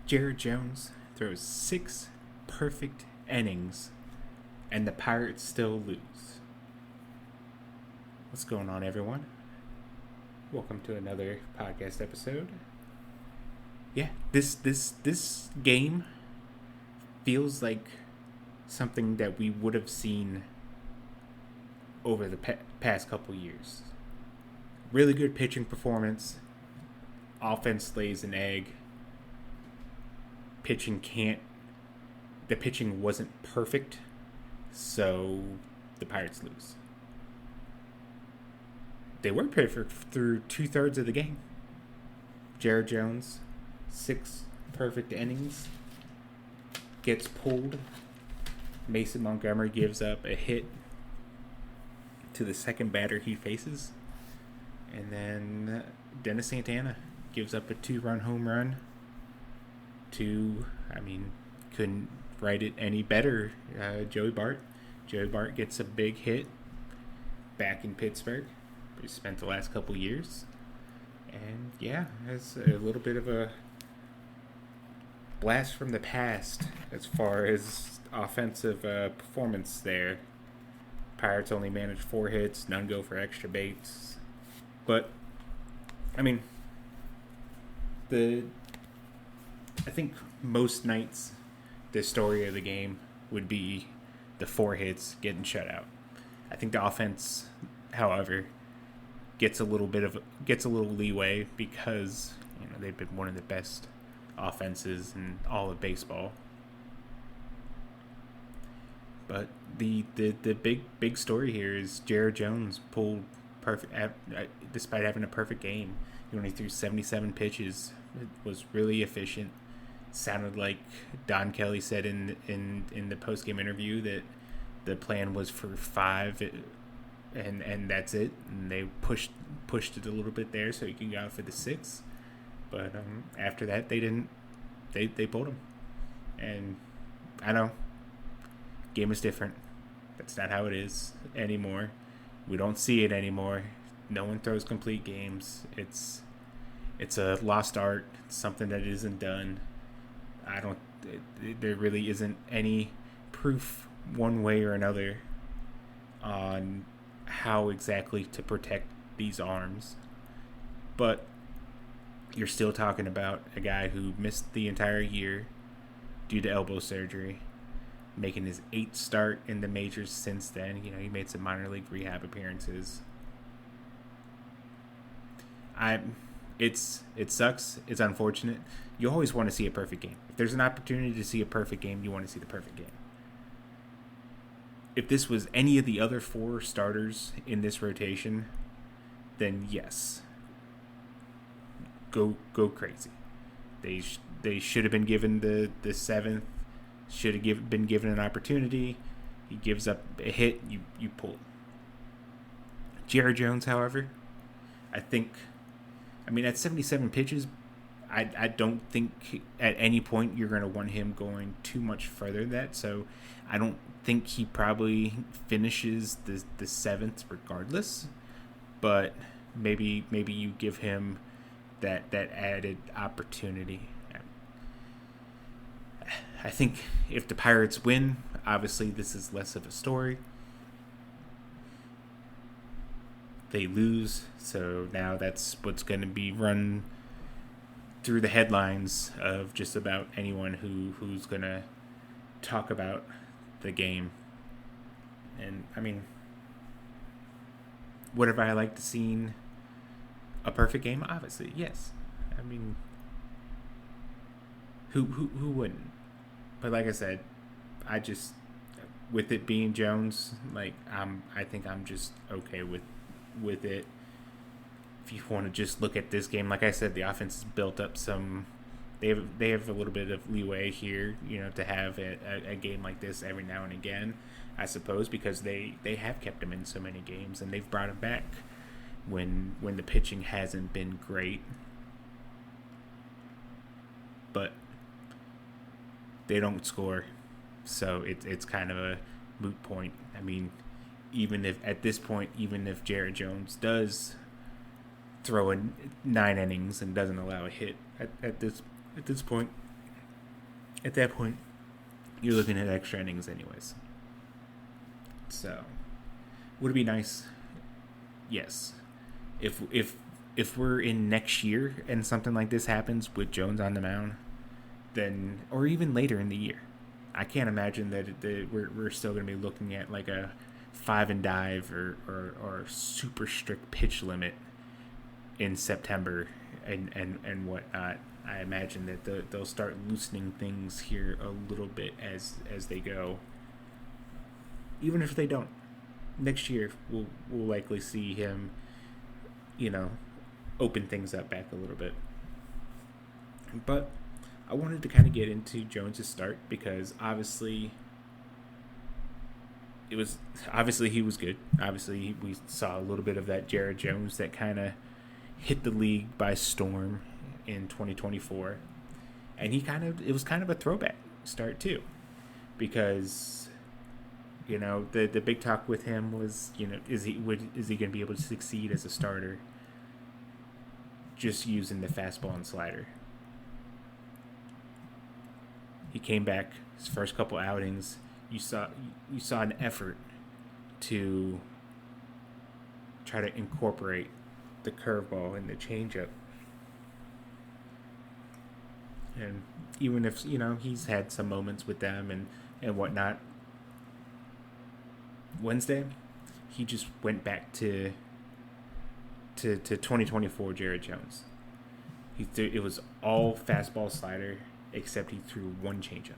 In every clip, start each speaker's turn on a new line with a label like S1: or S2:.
S1: Jared Jones throws 6 perfect innings, and the Pirates still lose. What's going on, everyone? Welcome to another podcast episode. Yeah, this game feels like something that we would have seen over the past couple years. Really good pitching performance. Offense lays an egg. The pitching wasn't perfect, so the Pirates lose. They were perfect through 2/3 of the game. Jared Jones, 6 perfect innings, gets pulled. Mason Montgomery gives up a hit to the second batter he faces. And then Dennis Santana gives up a 2-run home run couldn't write it any better. Joey Bart gets a big hit back in Pittsburgh. He spent the last couple years. And yeah, it's a little bit of a blast from the past as far as offensive performance there. Pirates only managed 4 hits, none go for extra bases. But, I think most nights the story of the game would be the 4 hits getting shut out. I think the offense, however, gets a little leeway because they've been one of the best offenses in all of baseball. But the big story here is Jared Jones pulled perfect despite having a perfect game. He only threw 77 pitches. It was really efficient. Sounded like Don Kelly said in the post-game interview that the plan was for 5 and that's it. And they pushed it a little bit there so he can go out for the 6. But after that they didn't. They pulled him. And I know game is different. That's not how it is anymore. We don't see it anymore. No one throws complete games. It's a lost art. It's something that isn't done. There really isn't any proof one way or another on how exactly to protect these arms. But you're still talking about a guy who missed the entire year due to elbow surgery, making his 8th start in the majors since then. He made some minor league rehab appearances. It sucks. It's unfortunate. You always want to see a perfect game. If there's an opportunity to see a perfect game, you want to see the perfect game. If this was any of the other 4 starters in this rotation, then yes, go crazy. They should have been given the 7th. Should have been given an opportunity. He gives up a hit. You pull. Jared Jones, however, I think. At 77 pitches, I don't think at any point you're going to want him going too much further than that. So I don't think he probably finishes the 7th regardless. But maybe you give him that added opportunity. I think if the Pirates win, obviously this is less of a story. They lose, so now that's what's going to be run through the headlines of just about anyone who's going to talk about the game. And, would have I liked to seen a perfect game? Obviously, yes. Who wouldn't? But like I said, with it being Jones, I think I'm just okay with it. If you want to just look at this game, like I said, the offense has built up some. They have a little bit of leeway here, to have a game like this every now and again, I suppose, because they have kept him in so many games and they've brought him back when the pitching hasn't been great. But they don't score, so it's kind of a moot point. Even if Jared Jones does throw in 9 innings and doesn't allow a hit at this point, at that point, you're looking at extra innings anyways. So, would it be nice? Yes. If we're in next year and something like this happens with Jones on the mound, then, or even later in the year, I can't imagine that we're still going to be looking at like a 5 and dive or super strict pitch limit in September and whatnot. I imagine that they'll start loosening things here a little bit as they go. Even if they don't, next year we'll likely see him, open things up back a little bit. But I wanted to kind of get into Jones' start because obviously he was good. Obviously we saw a little bit of that Jared Jones that kind of hit the league by storm in 2024, and it was kind of a throwback start too, because the big talk with him was, is he going to be able to succeed as a starter just using the fastball and slider. He came back his first couple outings. You saw an effort to try to incorporate the curveball and the changeup. And even if, he's had some moments with them and whatnot, Wednesday, he just went back to 2024 Jared Jones. It was all fastball slider, except he threw one changeup.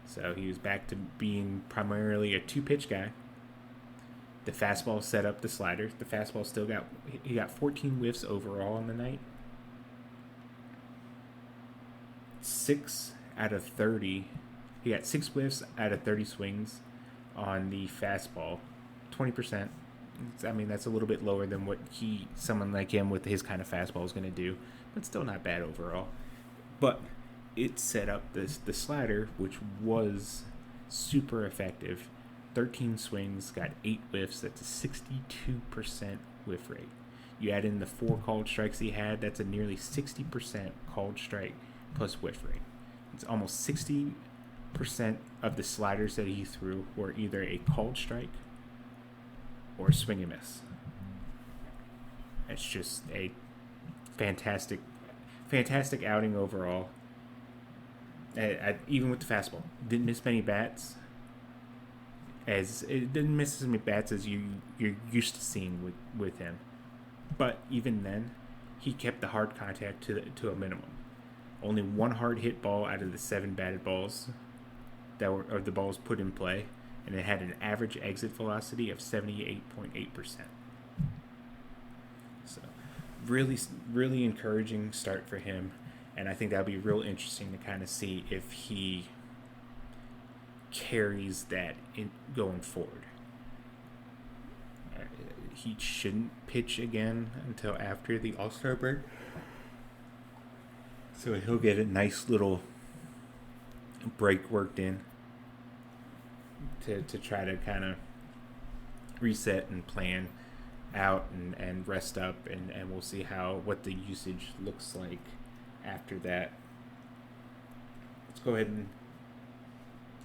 S1: So he was back to being primarily a 2-pitch guy. The fastball set up the slider. The fastball he got 14 whiffs overall on the night. 6 out of 30. He got 6 whiffs out of 30 swings on the fastball. 20%. I mean, that's a little bit lower than what someone like him with his kind of fastball is going to do, but still not bad overall. But it set up the slider, which was super effective. 13 swings, got 8 whiffs. That's a 62% whiff rate. You add in the 4 called strikes he had, that's a nearly 60% called strike plus whiff rate. It's almost 60% of the sliders that he threw were either a called strike or a swing and miss. It's just a fantastic outing overall. Even with the fastball, didn't miss many bats. It didn't miss as many bats as you're used to seeing with him. But even then, he kept the hard contact to a minimum. Only 1 hard hit ball out of the 7 batted balls of the balls put in play, and it had an average exit velocity of 78.8%. So, really, really encouraging start for him, and I think that'll be real interesting to kind of see if he carries that going forward. He shouldn't pitch again until after the All-Star break, so he'll get a nice little break worked in to try to kind of reset and plan out and rest up, and we'll see what the usage looks like after that. Let's go ahead and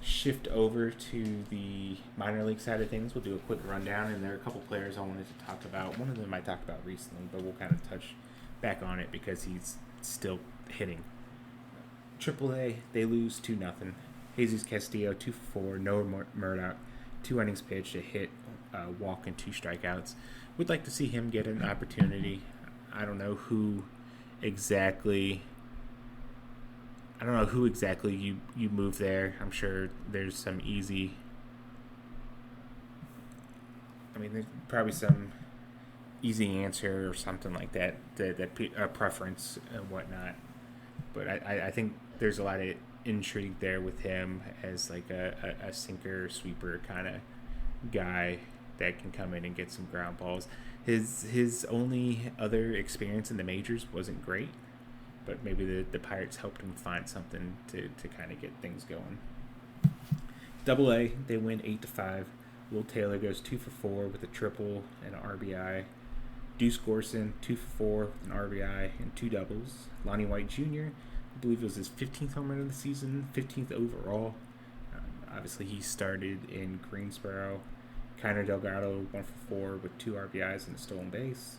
S1: shift over to the minor league side of things. We'll do a quick rundown, and there are a couple players I wanted to talk about. One of them I talked about recently, but we'll kind of touch back on it because he's still hitting. AAA, they lose 2-0. Jesus Castillo 2 for 4. Noah Murdoch 2 innings pitched, a hit, walk, and 2 strikeouts. We'd like to see him get an opportunity. I don't know who exactly you move there. I'm sure there's some easy. There's probably some easy answer or something like that preference and whatnot. But I think there's a lot of intrigue there with him as like a sinker sweeper kind of guy that can come in and get some ground balls. His only other experience in the majors wasn't great, but maybe the Pirates helped him find something to kind of get things going. AA, they win 8-5. Will Taylor goes 2 for 4 with a triple and an RBI. Deuce Gorson 2 for 4 with an RBI and 2 doubles. Lonnie White Jr. I believe it was his 15th home run of the season, 15th overall. Obviously, he started in Greensboro. Kiner Delgado 1 for 4 with 2 RBIs and a stolen base.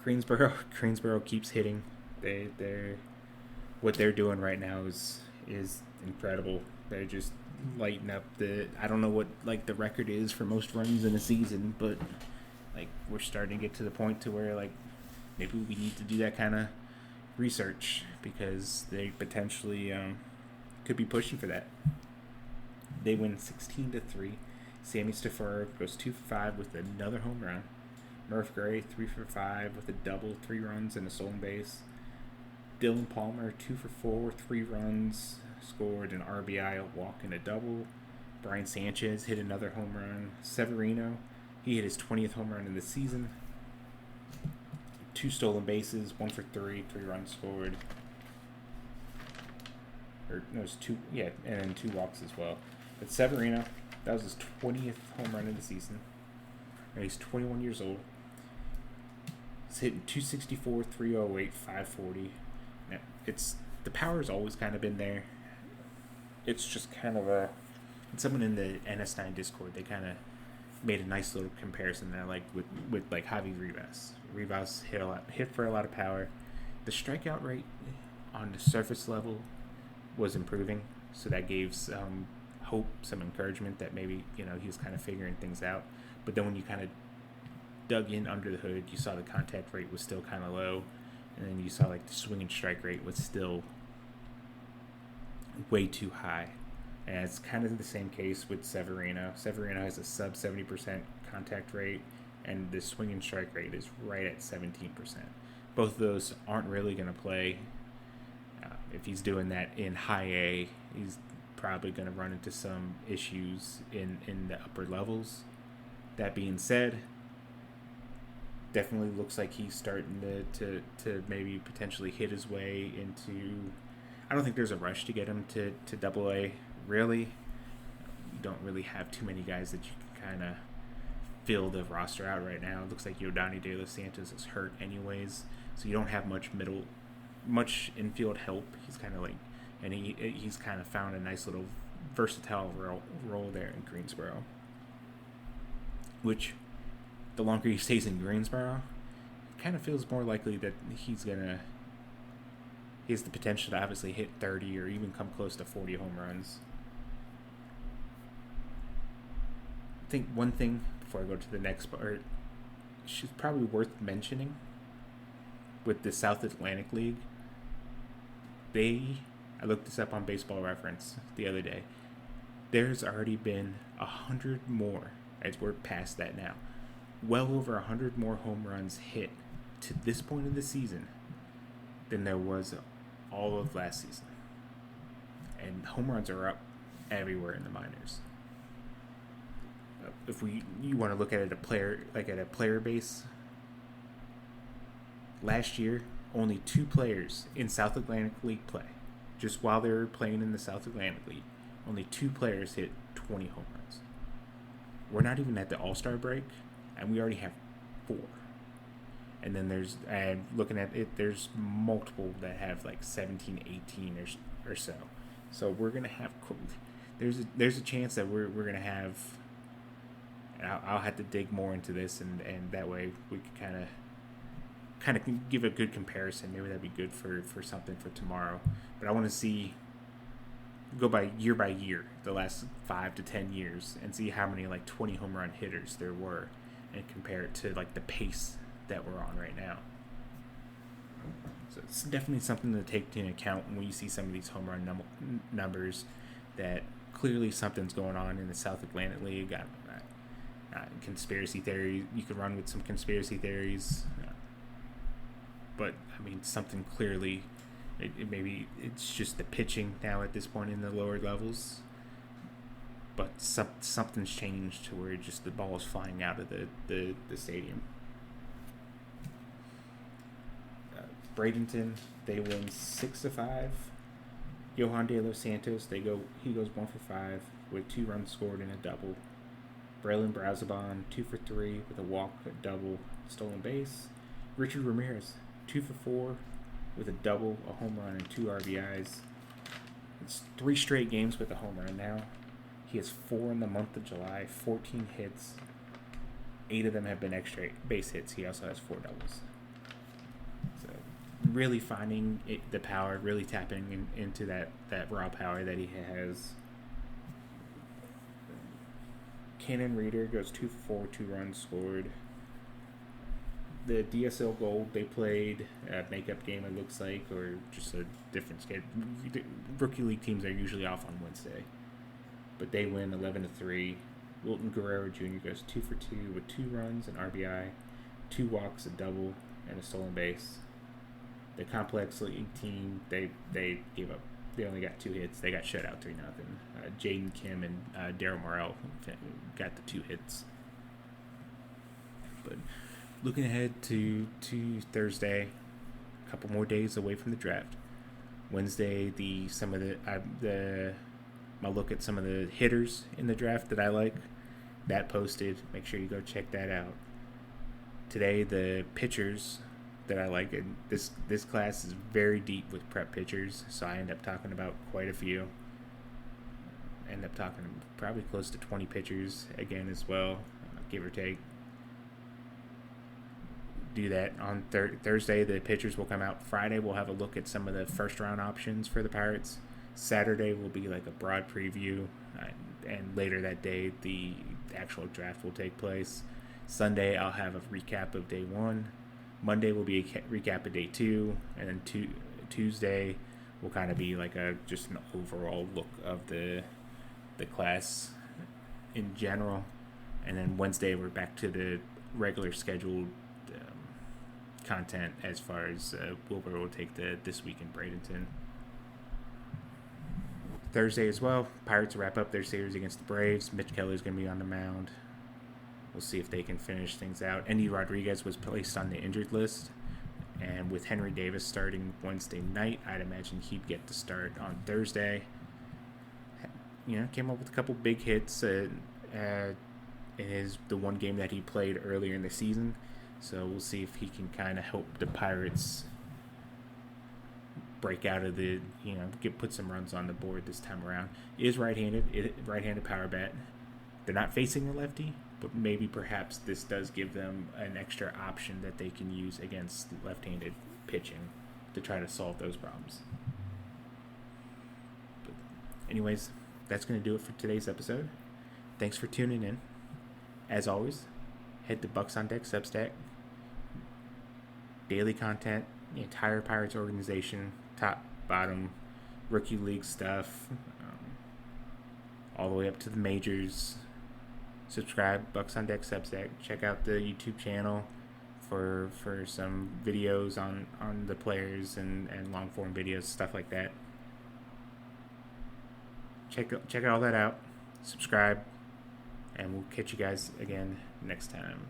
S1: Greensboro keeps hitting. They're what they're doing right now is incredible. They're just lighting up the. I don't know what like the record is for most runs in a season, but like we're starting to get to the point to where like maybe we need to do that kind of research because they potentially could be pushing for that. They win 16-3. Sammy Staffer goes 2 for 5 with another home run. Murph Gray 3 for 5 with a double, 3 runs and a stolen base. Dylan Palmer 2 for 4, 3 runs, scored an RBI, a walk, and a double. Brian Sanchez hit another home run. Severino, he hit his 20th home run of the season. 2 stolen bases, 1 for 3, 3 runs scored. Or no, it was 2, yeah, and then 2 walks as well. But Severino, that was his 20th home run of the season. He's 21 years old. He's hitting 264, 308, 540. Now, the power's always kind of been there. It's just kind of someone in the NS9 Discord, they kind of made a nice little comparison there, like with like Javi Rivas. Rivas hit for a lot of power. The strikeout rate on the surface level was improving, so that gave some hope, some encouragement that maybe he was kind of figuring things out. But then when you kind of dug in under the hood, you saw the contact rate was still kind of low, and then you saw like the swing and strike rate was still way too high. And it's kind of the same case with Severino. Severino has a sub 70% contact rate, and the swing and strike rate is right at 17%. Both of those aren't really going to play. If he's doing that in high A, he's probably going to run into some issues in the upper levels. That being said, definitely looks like he's starting to maybe potentially hit his way into. I don't think there's a rush to get him to Double A. Really, you don't really have too many guys that you can kind of fill the roster out right now. It looks like Yodani De Los Santos is hurt anyways, so you don't have much infield help. He's kind of like, and he's kind of found a nice little versatile role there in Greensboro. Which, the longer he stays in Greensboro, it kind of feels more likely that he has the potential to obviously hit 30 or even come close to 40 home runs. I think one thing before I go to the next part, she's probably worth mentioning with the South Atlantic League. I looked this up on Baseball Reference the other day. There's already been 100 more, as we're past that now, well over 100 more home runs hit to this point of the season than there was all of last season. And home runs are up everywhere in the minors. If you want to look at it at a player base, last year only 2 players in South Atlantic League play, just while they were playing in the South Atlantic League, only 2 players hit 20 home runs. We're not even at the All-Star break, and we already have 4. And then looking at it, there's multiple that have like 17, 18 or so. So we're gonna have there's a chance that we're gonna have. I'll have to dig more into this, and that way we can kind of give a good comparison. Maybe that'd be good for something for tomorrow. But I want to go by year, the last 5 to 10 years, and see how many like 20 home run hitters there were, and compare it to like the pace that we're on right now. So it's definitely something to take into account when you see some of these home run numbers, that clearly something's going on in the South Atlantic League. Conspiracy theory, you could run with some conspiracy theories, but I mean something clearly, maybe it's just the pitching now at this point in the lower levels, but something's changed to where just the ball is flying out of the stadium. Bradenton, they win 6-5. Johan De Los Santos, he goes 1 for 5 with 2 runs scored and a double. Braylon Brazoban 2 for 3 with a walk, a double, stolen base. Richard Ramirez 2 for 4 with a double, a home run, and 2 RBIs. It's 3 straight games with a home run now. He has 4 in the month of July, 14 hits. 8 of them have been extra base hits. He also has 4 doubles. So really finding the power, really tapping into that raw power that he has. Cannon Reader goes 2 for 4, 2 runs scored. The DSL Gold, they played a makeup game, it looks like, or just a different schedule. Rookie league teams are usually off on Wednesday, but they win 11-3. Wilton Guerrero Jr. goes 2 for 2 with 2 runs, an RBI, 2 walks, a double, and a stolen base. The complex league team, they gave up. They only got 2 hits. They got shut out 3-0. Jaden Kim and Daryl Morrell got the 2 hits. But looking ahead to Thursday, a couple more days away from the draft. Wednesday, my look at some of the hitters in the draft that I like. That posted. Make sure you go check that out. Today, the pitchers that I like. And this class is very deep with prep pitchers, so I end up talking about quite a few. End up talking probably close to 20 pitchers again as well, give or take. Do that on Thursday. The pitchers will come out. Friday we'll have a look at some of the first round options for the Pirates. Saturday will be like a broad preview, and later that day the actual draft will take place. Sunday I'll have a recap of day 1. Monday will be a recap of day 2, and then Tuesday will kind of be like just an overall look of the class in general, and then Wednesday we're back to the regular scheduled content as far as Wilbur will take this week in Bradenton. Thursday as well, Pirates wrap up their series against the Braves. Mitch Keller's going to be on the mound. We'll see if they can finish things out. Endy Rodriguez was placed on the injured list, and with Henry Davis starting Wednesday night, I'd imagine he'd get to start on Thursday. Came up with a couple big hits in the one game that he played earlier in the season. So we'll see if he can kind of help the Pirates break out of put some runs on the board this time around. He is right-handed power bat. They're not facing a lefty, but maybe perhaps this does give them an extra option that they can use against left-handed pitching to try to solve those problems. But anyways, that's going to do it for today's episode. Thanks for tuning in. As always, head to Bucks on Deck Substack. Daily content, the entire Pirates organization, top, bottom, rookie league stuff, all the way up to the majors. Subscribe, Bucks on Deck Substack. Check out the YouTube channel for some videos on the players and long form videos, stuff like that. Check all that out. Subscribe, and we'll catch you guys again next time.